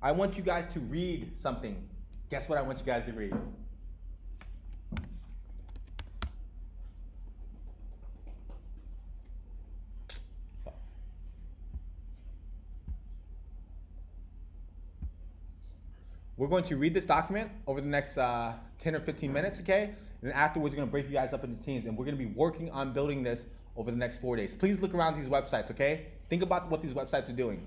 I want you guys to read something. Guess what I want you guys to read? We're going to read this document over the next 10 or 15 minutes, okay? And then afterwards, we're gonna break you guys up into teams, and we're gonna be working on building this over the next 4 days. Please look around these websites, okay? Think about what these websites are doing.